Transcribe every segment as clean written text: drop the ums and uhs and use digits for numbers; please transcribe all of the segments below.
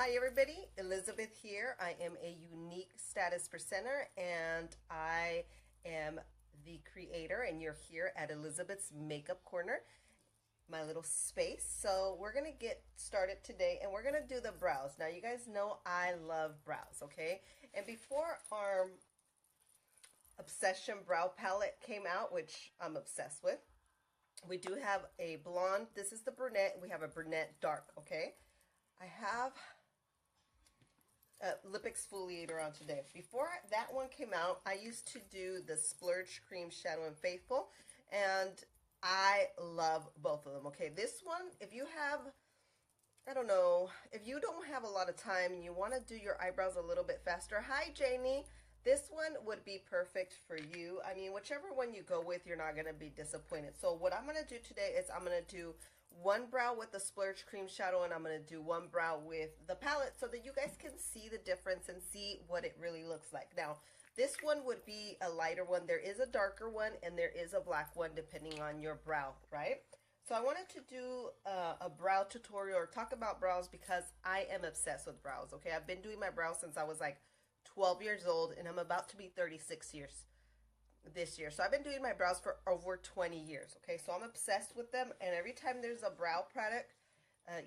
Hi everybody, Elizabeth here. I am a unique status presenter and I am the creator, and you're here at Elizabeth's Makeup Corner, my little space. So we're gonna get started today and we're gonna do the brows. Now you guys know I love brows, okay? And before our Obsession Brow Palette came out, which I'm obsessed with, we do have a blonde. This is the brunette. We have a brunette dark, okay? I have lip exfoliator on today. Before that one came out, I used to do the Splurge Cream Shadow in Faithful, and I love both of them. Okay, this one, if you have, I don't know, if you don't have a lot of time and you want to do your eyebrows a little bit faster, hi Janie, this one would be perfect for you. I mean, whichever one you go with, you're not going to be disappointed. So what I'm going to do today is I'm going to do one brow with the Splurge Cream Shadow, and I'm going to do one brow with the palette so that you guys can see the difference and see what it really looks like. Now, this one would be a lighter one. There is a darker one and there is a black one depending on your brow, right? So I wanted to do a brow tutorial or talk about brows because I am obsessed with brows, okay? I've been doing my brows since I was like 12 years old, and I'm about to be 36 years this year. So I've been doing my brows for over 20 years, okay? So I'm obsessed with them, and every time there's a brow product,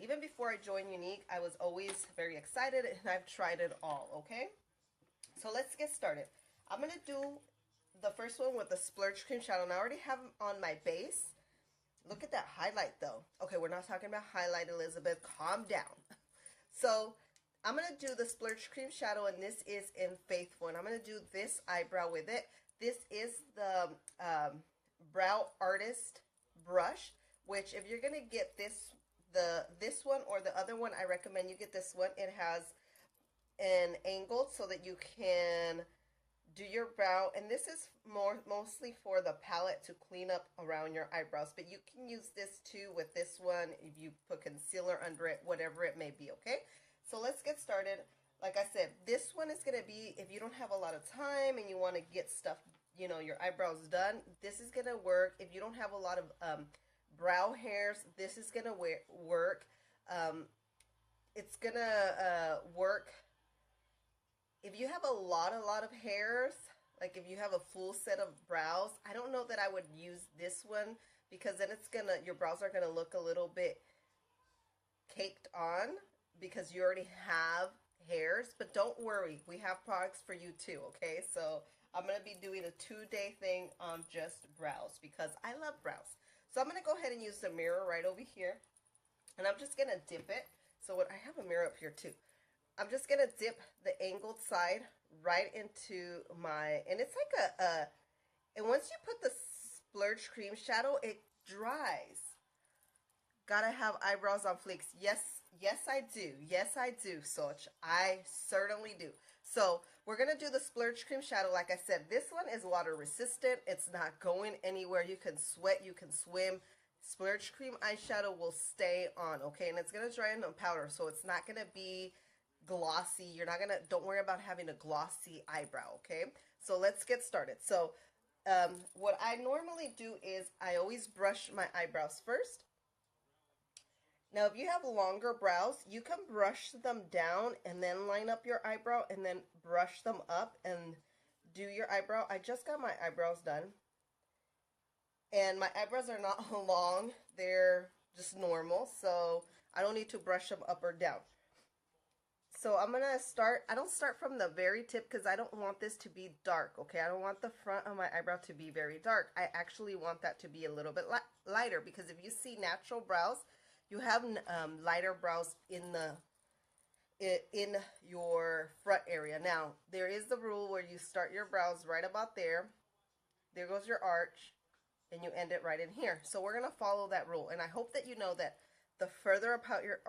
even before I joined Younique, I was always very excited, and I've tried it all, okay? So let's get started. I'm going to do the first one with the Splurge Cream Shadow, and I already have them on my base. Look at that highlight, though. Okay, we're not talking about highlight, Elizabeth. Calm down. So I'm going to do the Splurge Cream Shadow, and this is in Faithful, and I'm going to do this eyebrow with it. This is the Brow Artist brush, which if you're going to get this one or the other one, I recommend you get this one. It has an angle so that you can do your brow, and this is mostly for the palette to clean up around your eyebrows, but you can use this too with this one if you put concealer under it, whatever it may be, okay? So let's get started. Like I said, this one is going to be if you don't have a lot of time and you want to get stuff, you know, your eyebrows done, this is going to work. If you don't have a lot of brow hairs, this is going to work. It's going to work if you have a lot of hairs, like if you have a full set of brows. I don't know that I would use this one because then it's gonna, your brows are gonna look a little bit caked on because you already have hairs. But don't worry, we have products for you too, okay? So I'm gonna be doing a 2-day thing on just brows because I love brows. So I'm gonna go ahead and use the mirror right over here, and I'm just gonna dip it. So what, I have a mirror up here too. I'm just going to dip the angled side right into my, and it's like and once you put the Splurge Cream Shadow, it dries. Gotta have eyebrows on fleeks. Yes, yes I do. Yes I do, Soch. I certainly do. So we're going to do the Splurge Cream Shadow. Like I said, this one is water resistant. It's not going anywhere. You can sweat, you can swim. Splurge Cream eyeshadow will stay on, okay? And it's going to dry in powder, so it's not going to be glossy. You're not gonna, don't worry about having a glossy eyebrow, okay? So let's get started. So what I normally do is I always brush my eyebrows first. Now if you have longer brows, you can brush them down and then line up your eyebrow and then brush them up and do your eyebrow. I just got my eyebrows done, and my eyebrows are not long, they're just normal, so I don't need to brush them up or down. So I'm going to start, I don't start from the very tip because I don't want this to be dark, okay? I don't want the front of my eyebrow to be very dark. I actually want that to be a little bit lighter, because if you see natural brows, you have lighter brows in your front area. Now, there is the rule where you start your brows right about there. There goes your arch, and you end it right in here. So we're going to follow that rule, and I hope that you know that the further apart your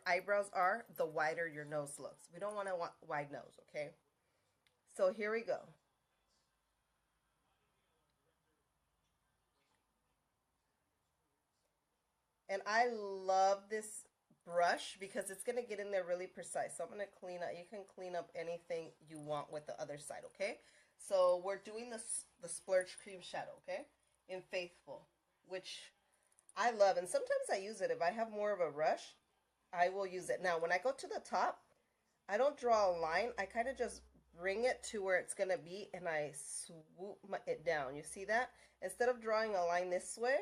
eyebrows are, the wider your nose looks. We don't want a wide nose, okay? So here we go. And I love this brush because it's going to get in there really precise. So I'm going to clean up. You can clean up anything you want with the other side, okay? So we're doing the Splurge Cream Shadow, okay? In Faithful, which I love. And sometimes I use it if I have more of a rush. I will use it. Now, when I go to the top, I don't draw a line. I kind of just bring it to where it's going to be, and I swoop it down. You see that? Instead of drawing a line this way,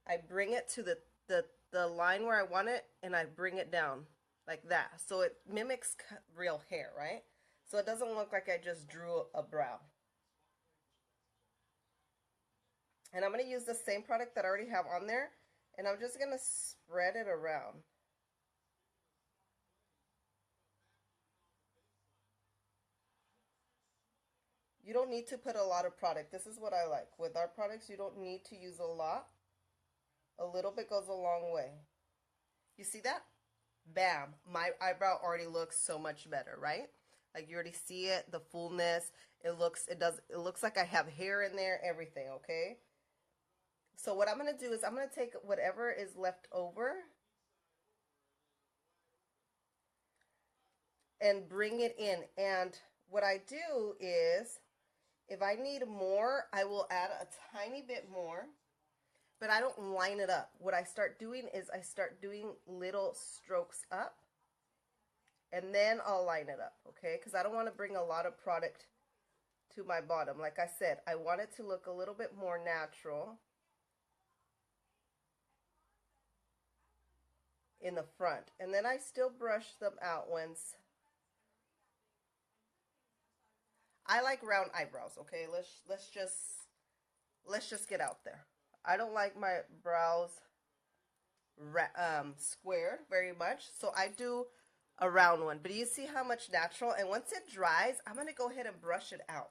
I bring it to the line where I want it, and I bring it down like that. So it mimics real hair, right? So it doesn't look like I just drew a brow. And I'm going to use the same product that I already have on there, and I'm just going to spread it around. You don't need to put a lot of product. This is what I like. With our products, you don't need to use a lot. A little bit goes a long way. You see that? Bam. My eyebrow already looks so much better, right? Like you already see it, the fullness. It looks like I have hair in there, everything, okay? So what I'm going to do is I'm going to take whatever is left over and bring it in. And what I do is, if I need more, I will add a tiny bit more, but I don't line it up. What I start doing is I start doing little strokes up, and then I'll line it up, okay? Because I don't want to bring a lot of product to my bottom. Like I said, I want it to look a little bit more natural in the front. And then I still brush them out once. I like round eyebrows, okay? Let's just get out there. I don't like my brows squared very much, so I do a round one. But you see how much natural? And once it dries, I'm going to go ahead and brush it out.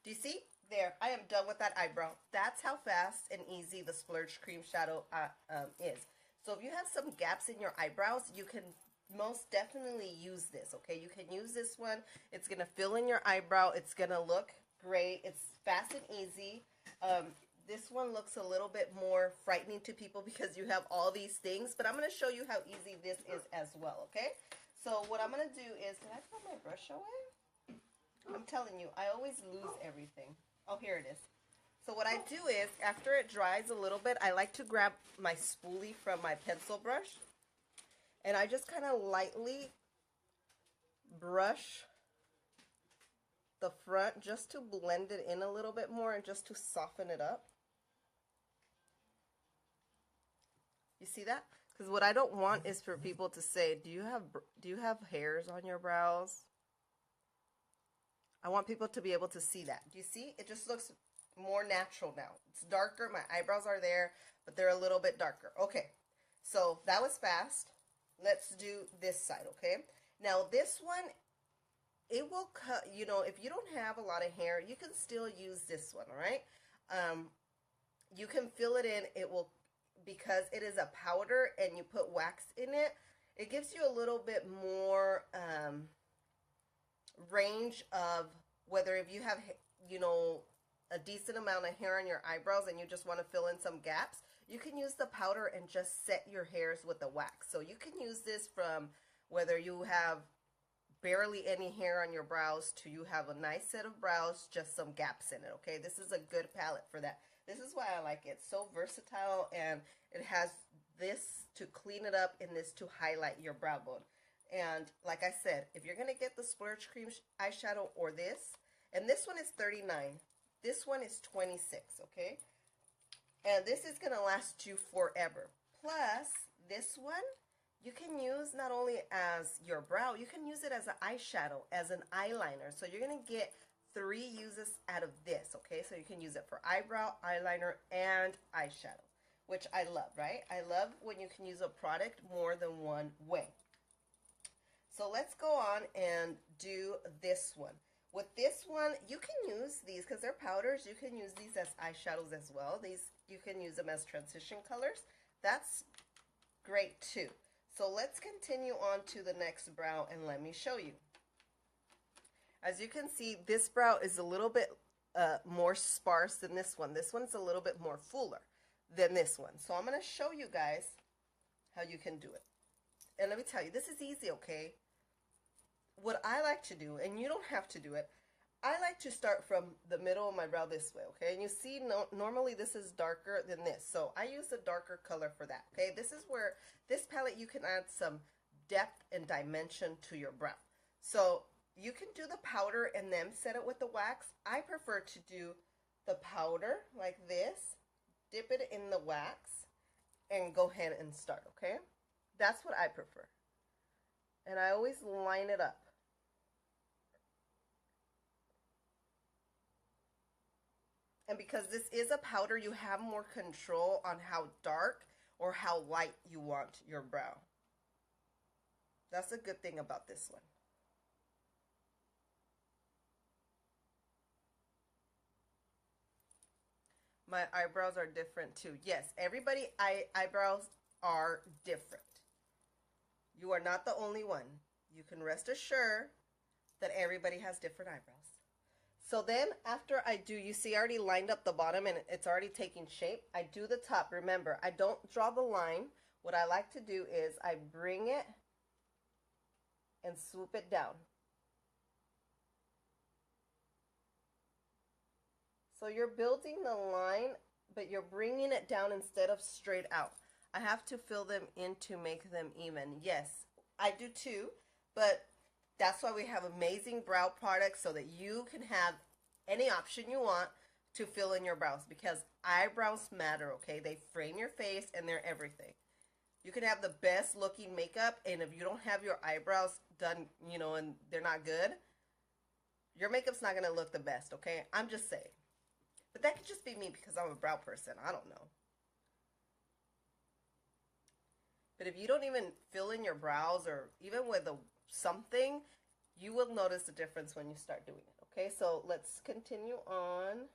Do you see? There, I am done with that eyebrow. That's how fast and easy the Splurge Cream Shadow is. So if you have some gaps in your eyebrows, you can most definitely use this, okay? You can use this one. It's going to fill in your eyebrow. It's going to look great. It's fast and easy. This one looks a little bit more frightening to people because you have all these things, but I'm going to show you how easy this is as well, okay? So what I'm going to do is, did I put my brush away? I'm telling you, I always lose everything. Oh, here it is. So what I do is, after it dries a little bit, I like to grab my spoolie from my pencil brush, and I just kind of lightly brush the front just to blend it in a little bit more and just to soften it up. You see that? Because what I don't want is for people to say, do you have hairs on your brows? I want people to be able to see that. Do you see? It just looks more natural now. It's darker. My eyebrows are there, but they're a little bit darker. Okay, so that was fast. Let's do this side, okay? Now, this one, it will cut, you know, if you don't have a lot of hair, you can still use this one, all right? You can fill it in. It will, because it is a powder and you put wax in it, it gives you a little bit more range of whether if you have, you know, a decent amount of hair on your eyebrows and you just want to fill in some gaps, you can use the powder and just set your hairs with the wax. So you can use this from whether you have barely any hair on your brows to you have a nice set of brows, just some gaps in it, okay? This is a good palette for that. This is why I like it. It's so versatile, and it has this to clean it up and this to highlight your brow bone. And like I said, if you're going to get the Splurge Cream eyeshadow or this, and this one is $39. This one is $26, okay? And this is going to last you forever. Plus, this one, you can use not only as your brow, you can use it as an eyeshadow, as an eyeliner. So you're going to get 3 uses out of this, okay? So you can use it for eyebrow, eyeliner, and eyeshadow, which I love, right? I love when you can use a product more than one way. So let's go on and do this one. With this one, you can use these because they're powders. You can use these as eyeshadows as well. These, you can use them as transition colors. That's great too. So let's continue on to the next brow and let me show you. As you can see, this brow is a little bit more sparse than this one. This one's a little bit more fuller than this one. So I'm going to show you guys how you can do it. And let me tell you, this is easy, okay? what I like to do, and you don't have to do it, I like to start from the middle of my brow this way, okay? And you see, normally this is darker than this, so I use a darker color for that, okay? This is where, this palette, you can add some depth and dimension to your brow. So you can do the powder and then set it with the wax. I prefer to do the powder like this, dip it in the wax, and go ahead and start, okay? That's what I prefer. And I always line it up. And because this is a powder, you have more control on how dark or how light you want your brow. That's a good thing about this one. My eyebrows are different too. Yes, everybody eyebrows are different. You are not the only one. You can rest assured that everybody has different eyebrows. So then after I do, you see I already lined up the bottom and it's already taking shape. I do the top. Remember, I don't draw the line. What I like to do is I bring it and swoop it down. So you're building the line, but you're bringing it down instead of straight out. I have to fill them in to make them even. Yes, I do too, but that's why we have amazing brow products so that you can have any option you want to fill in your brows, because eyebrows matter, okay? They frame your face and they're everything. You can have the best looking makeup, and if you don't have your eyebrows done, you know, and they're not good, your makeup's not going to look the best, okay? I'm just saying. But that could just be me because I'm a brow person. I don't know. But if you don't even fill in your brows, or even with something, you will notice the difference when you start doing it. Okay, so let's continue on.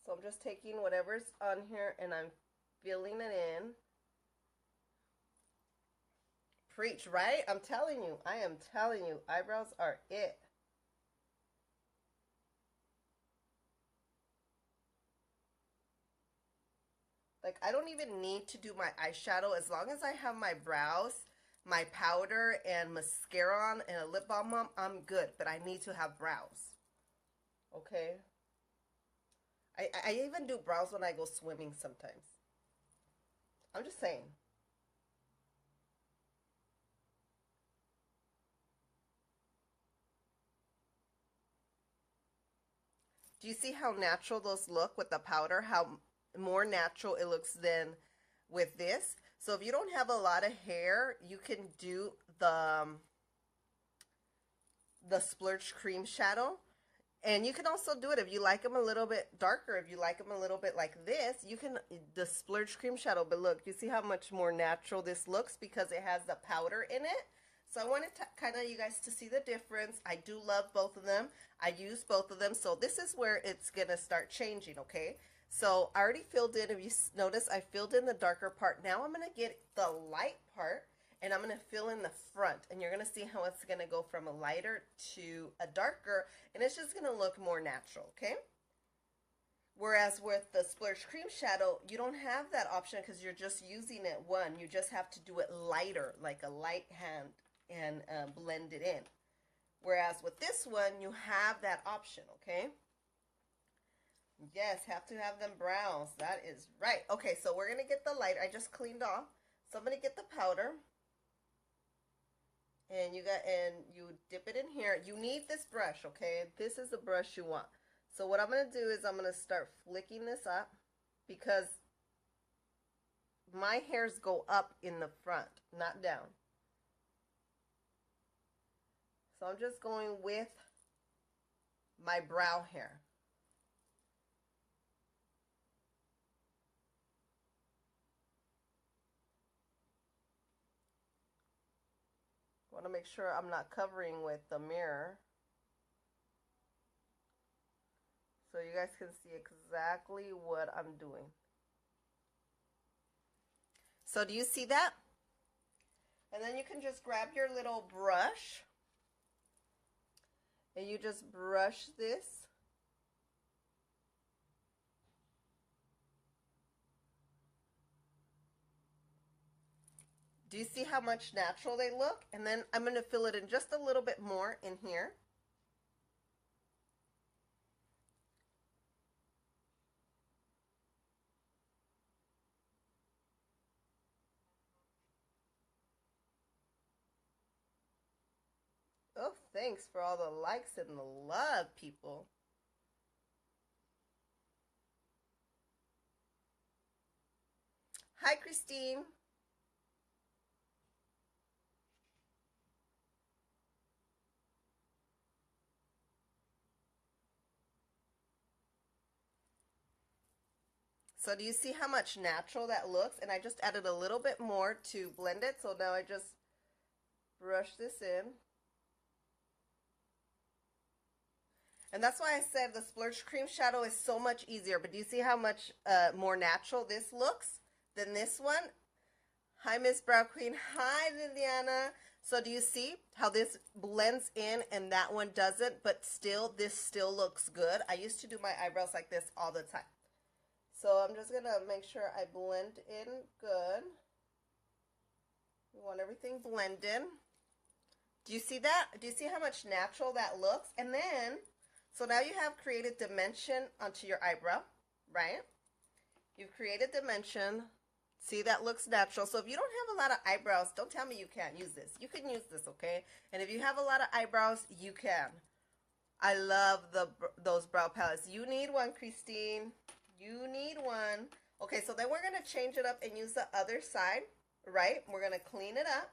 So I'm just taking whatever's on here and I'm filling it in. Preach, right? I'm telling you. I am telling you. Eyebrows are it. Like, I don't even need to do my eyeshadow. As long as I have my brows, my powder, and mascara on, and a lip balm on, I'm good. But I need to have brows. Okay? I even do brows when I go swimming sometimes. I'm just saying. Do you see how natural those look with the powder? How more natural it looks than with this. So if you don't have a lot of hair, you can do the Splurge Cream Shadow. And you can also do it if you like them a little bit darker. If you like them a little bit like this, you can, the Splurge Cream Shadow. But look, you see how much more natural this looks because it has the powder in it. So I wanted to kind of you guys to see the difference. I do love both of them. I use both of them. So this is where it's going to start changing, okay? So I already filled in. If you notice, I filled in the darker part. Now I'm going to get the light part, and I'm going to fill in the front. And you're going to see how it's going to go from a lighter to a darker, and it's just going to look more natural, okay? Whereas with the Splurge Cream Shadow, you don't have that option because you're just using it one. You just have to do it lighter, like a light hand, and blend it in. Whereas with this one, you have that option, okay? Yes, have to have them brows. That is right. Okay, so we're going to get the light. I just cleaned off. So I'm going to get the powder. And you dip it in here. You need this brush, okay? This is the brush you want. So what I'm going to do is I'm going to start flicking this up because my hairs go up in the front, not down. So I'm just going with my brow hair. I want to make sure I'm not covering with the mirror. So you guys can see exactly what I'm doing. So do you see that? And then you can just grab your little brush and you just brush this Do you see how much natural they look? And then I'm going to fill it in just a little bit more in here. Oh, thanks for all the likes and the love, people. Hi, Christine. So do you see how much natural that looks? And I just added a little bit more to blend it. So now I just brush this in. And that's why I said the Splurge Cream Shadow is so much easier. But do you see how much more natural this looks than this one? Hi, Miss Brow Queen. Hi, Liliana. So do you see how this blends in and that one doesn't? But still, this still looks good. I used to do my eyebrows like this all the time. So I'm just going to make sure I blend in good. We want everything blended. Do you see that? Do you see how much natural that looks? And then, so now you have created dimension onto your eyebrow, right? You've created dimension. See, that looks natural. So if you don't have a lot of eyebrows, don't tell me you can't use this. You can use this, okay? And if you have a lot of eyebrows, you can. I love those brow palettes. You need one, Christine. You need one. Okay, so then we're going to change it up and use the other side, right? We're going to clean it up.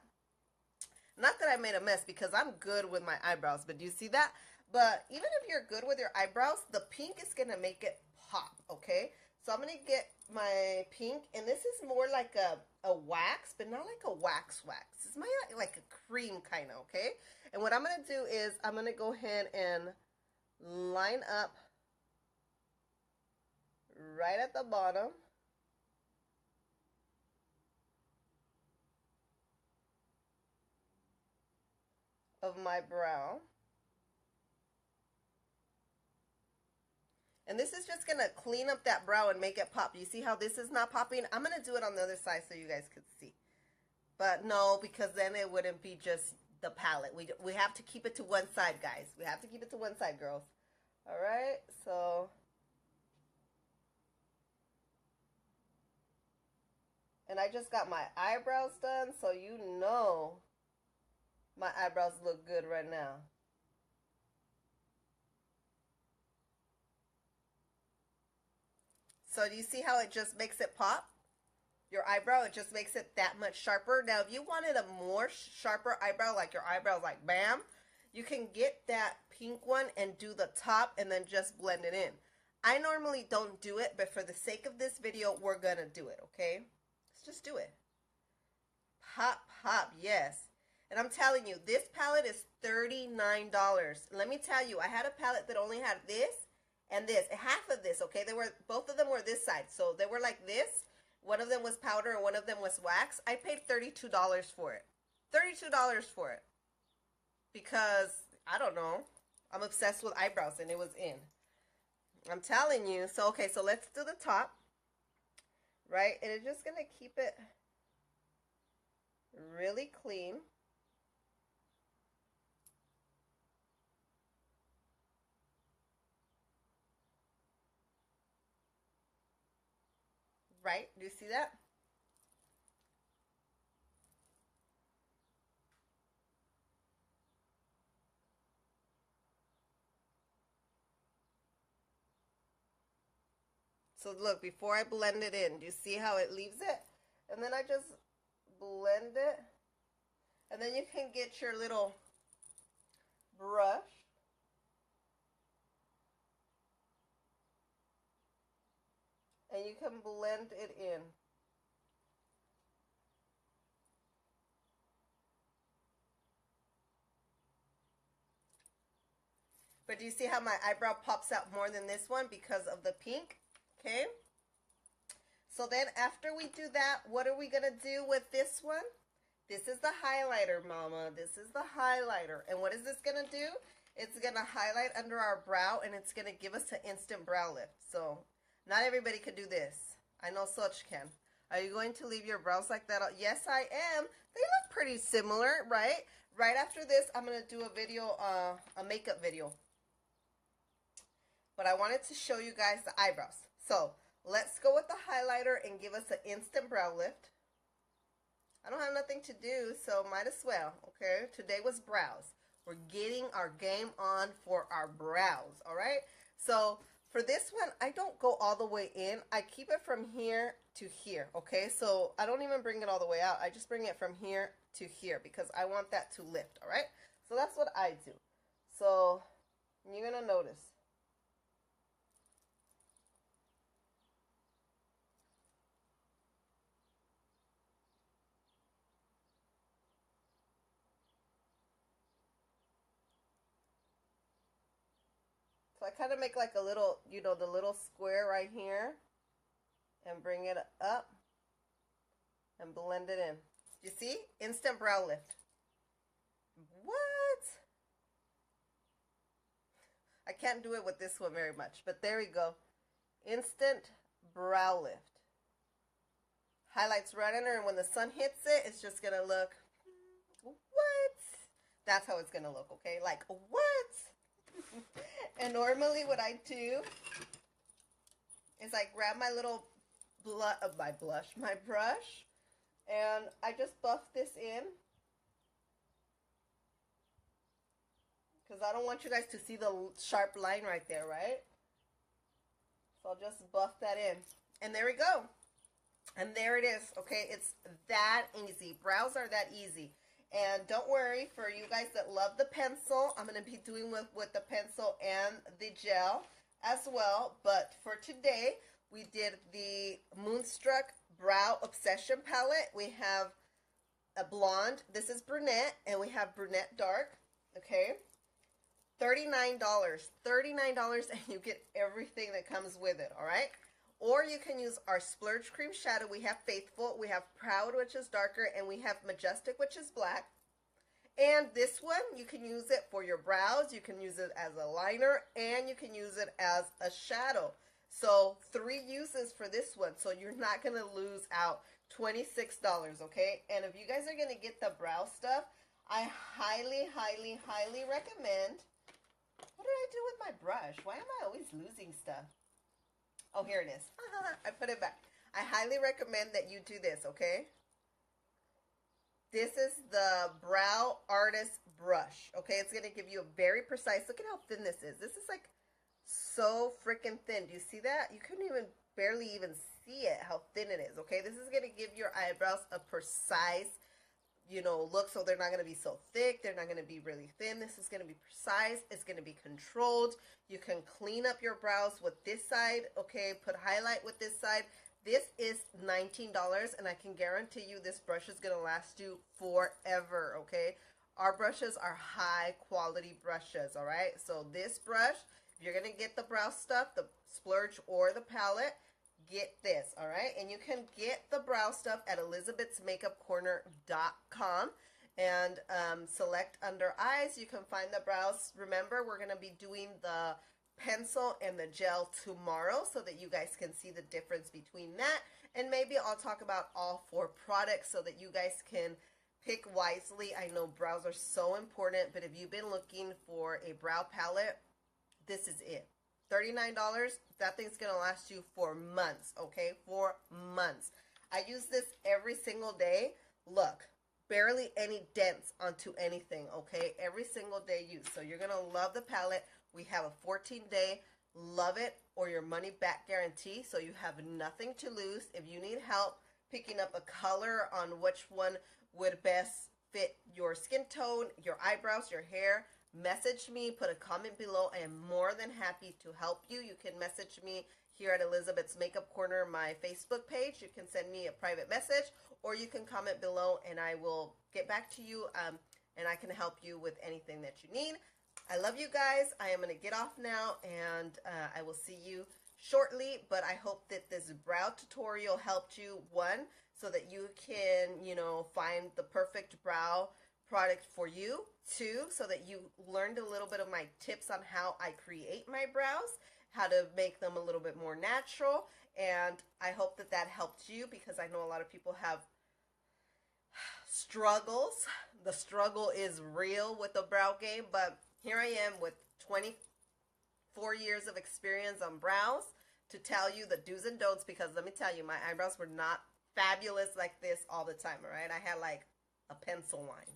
Not that I made a mess because I'm good with my eyebrows, but do you see that? But even if you're good with your eyebrows, the pink is going to make it pop, okay? So I'm going to get my pink, and this is more like a wax, but not like a wax. It's more like a cream kind of, okay? And what I'm going to do is I'm going to go ahead and line up right at the bottom. Of my brow. And this is just going to clean up that brow and make it pop. You see how this is not popping? I'm going to do it on the other side so you guys could see. But no, because then it wouldn't be just the palette. We have to keep it to one side, guys. We have to keep it to one side, girls. All right, so. And I just got my eyebrows done, so you know my eyebrows look good right now. So do you see how it just makes it pop? Your eyebrow, it just makes it that much sharper. Now, if you wanted a more sharper eyebrow, like your eyebrows like bam, you can get that pink one and do the top and then just blend it in. I normally don't do it, but for the sake of this video, we're going to do it, okay? Let's just do it. Pop, pop, yes. And I'm telling you, this palette is $39. Let me tell you, I had a palette that only had this and this, half of this, okay? Both of them were this side. So they were like this. One of them was powder and one of them was wax. I paid $32 for it. $32 for it. Because, I don't know, I'm obsessed with eyebrows and it was in. I'm telling you. So, okay, so let's do the top. Right? And it's just going to keep it really clean. Right? Do you see that? So look, before I blend it in, do you see how it leaves it? And then I just blend it. And then you can get your little brush. And you can blend it in. But do you see how my eyebrow pops out more than this one because of the pink? Okay. So then after we do that, what are we going to do with this one? This is the highlighter, mama. This is the highlighter. And what is this going to do? It's going to highlight under our brow, and it's going to give us an instant brow lift. So not everybody could do this. I know Soch can. Are you going to leave your brows like that? Yes, I am. They look pretty similar, right? Right after this, I'm going to do a video, a makeup video. But I wanted to show you guys the eyebrows. So let's go with the highlighter and give us an instant brow lift. I don't have nothing to do, so might as well, okay? Today was brows. We're getting our game on for our brows, all right? So for this one, I don't go all the way in. I keep it from here to here, okay? So I don't even bring it all the way out. I just bring it from here to here because I want that to lift, all right? So that's what I do. So you're going to notice. So I kind of make like a little, you know, the little square right here and bring it up and blend it in. You see? Instant brow lift. What? I can't do it with this one very much, but there we go. Instant brow lift. Highlights right under, and when the sun hits it, it's just going to look, what? That's how it's going to look, okay? Like, what? And normally what I do is I grab my little my brush, and I just buff this in. Because I don't want you guys to see the sharp line right there, right? So I'll just buff that in. And there we go. And there it is, okay? It's that easy. Brows are that easy. And don't worry, for you guys that love the pencil, I'm going to be doing with the pencil and the gel as well. But for today, we did the Moonstruck Brow Obsession Palette. We have a blonde. This is brunette, and we have brunette dark, okay? $39. $39, and you get everything that comes with it, all right? Or you can use our Splurge Cream Shadow. We have Faithful, we have Proud, which is darker, and we have Majestic, which is black. And this one, you can use it for your brows, you can use it as a liner, and you can use it as a shadow. So 3 uses for this one, so you're not going to lose out. $26, okay? And if you guys are going to get the brow stuff, I highly, highly, highly recommend. What did I do with my brush? Why am I always losing stuff? Oh, here it is. I put it back. I highly recommend that you do this, okay? This is the Brow Artist Brush, okay? It's going to give you a very precise, look at how thin this is. This is like so freaking thin. Do you see that? You couldn't even, barely even see it, how thin it is, okay? This is going to give your eyebrows a precise, you know, look, so they're not going to be so thick. They're not going to be really thin. This is going to be precise. It's going to be controlled. You can clean up your brows with this side, okay? Put highlight with this side. This is $19, and I can guarantee you this brush is going to last you forever, okay? Our brushes are high quality brushes, all right? So this brush, if you're going to get the brow stuff, the Splurge or the palette, get this, all right? And you can get the brow stuff at elizabethsmakeupcorner.com and select under eyes. You can find the brows. Remember, we're going to be doing the pencil and the gel tomorrow so that you guys can see the difference between that. And maybe I'll talk about all 4 products so that you guys can pick wisely. I know brows are so important, but if you've been looking for a brow palette, this is it. $39, that thing's going to last you for months, okay? For months. I use this every single day. Look, barely any dents onto anything, okay? Every single day use. So you're going to love the palette. We have a 14-day love it or your money back guarantee, so you have nothing to lose. If you need help picking up a color on which one would best fit your skin tone, your eyebrows, your hair, message me, put a comment below. I am more than happy to help you. You can message me here at Elizabeth's Makeup Corner, my Facebook page. You can send me a private message, or you can comment below and I will get back to you and I can help you with anything that you need. I love you guys. I am going to get off now, and I will see you shortly, but I hope that this brow tutorial helped you, one, so that you can, you know, find the perfect brow product for you, two, so that you learned a little bit of my tips on how I create my brows, how to make them a little bit more natural. And I hope that that helped you, because I know a lot of people have struggles. The struggle is real with the brow game, but here I am with 24 years of experience on brows to tell you the do's and don'ts, because let me tell you, my eyebrows were not fabulous like this all the time, all right? I had like a pencil line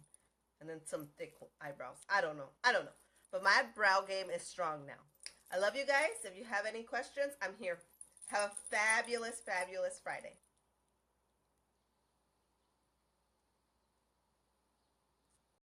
and then some thick eyebrows. I don't know. But my brow game is strong now. I love you guys. If you have any questions, I'm here. Have a fabulous, fabulous Friday.